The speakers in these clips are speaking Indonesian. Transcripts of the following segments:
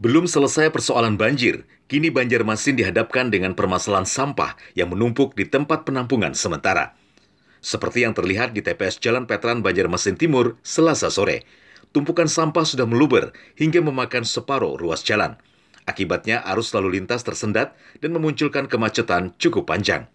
Belum selesai persoalan banjir, kini Banjarmasin dihadapkan dengan permasalahan sampah yang menumpuk di tempat penampungan sementara. Seperti yang terlihat di TPS Jalan Petran Banjarmasin Timur, Selasa sore. Tumpukan sampah sudah meluber hingga memakan separuh ruas jalan. Akibatnya arus lalu lintas tersendat dan memunculkan kemacetan cukup panjang.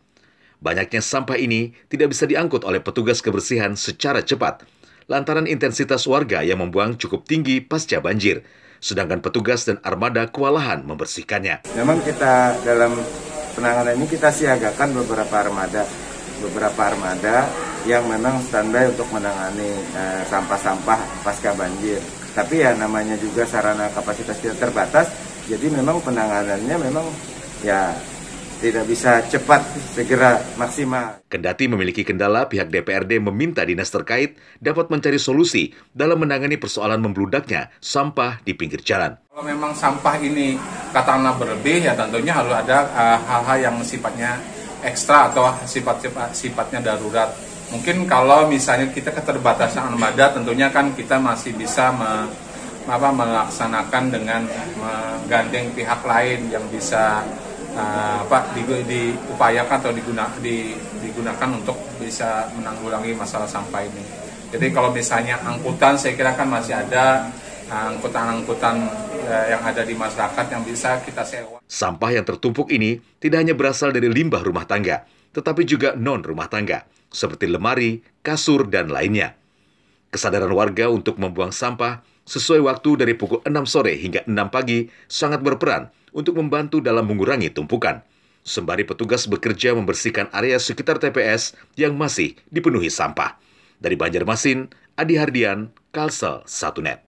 Banyaknya sampah ini tidak bisa diangkut oleh petugas kebersihan secara cepat, lantaran intensitas warga yang membuang cukup tinggi pasca banjir, sedangkan petugas dan armada kewalahan membersihkannya. Memang kita dalam penanganan ini kita siagakan beberapa armada yang memang standby untuk menangani sampah-sampah pasca banjir. Tapi ya namanya juga sarana kapasitas kita terbatas, jadi memang penanganannya memang ya tidak bisa cepat, segera, maksimal. Kendati memiliki kendala, pihak DPRD meminta dinas terkait dapat mencari solusi dalam menangani persoalan membludaknya sampah di pinggir jalan. Kalau memang sampah ini katakanlah berlebih, ya tentunya harus ada hal-hal yang sifatnya ekstra atau sifatnya darurat. Mungkin kalau misalnya kita keterbatasan armada, tentunya kan kita masih bisa melaksanakan dengan menggandeng pihak lain yang bisa diupayakan atau digunakan untuk bisa menanggulangi masalah sampah ini. Jadi kalau misalnya angkutan, saya kira kan masih ada angkutan-angkutan yang ada di masyarakat yang bisa kita sewa. Sampah yang tertumpuk ini tidak hanya berasal dari limbah rumah tangga, tetapi juga non-rumah tangga, seperti lemari, kasur, dan lainnya. Kesadaran warga untuk membuang sampah sesuai waktu dari pukul 6 sore hingga 6 pagi sangat berperan untuk membantu dalam mengurangi tumpukan. Sembari petugas bekerja membersihkan area sekitar TPS yang masih dipenuhi sampah. Dari Banjarmasin, Adi Hardian, Kalsel 1net.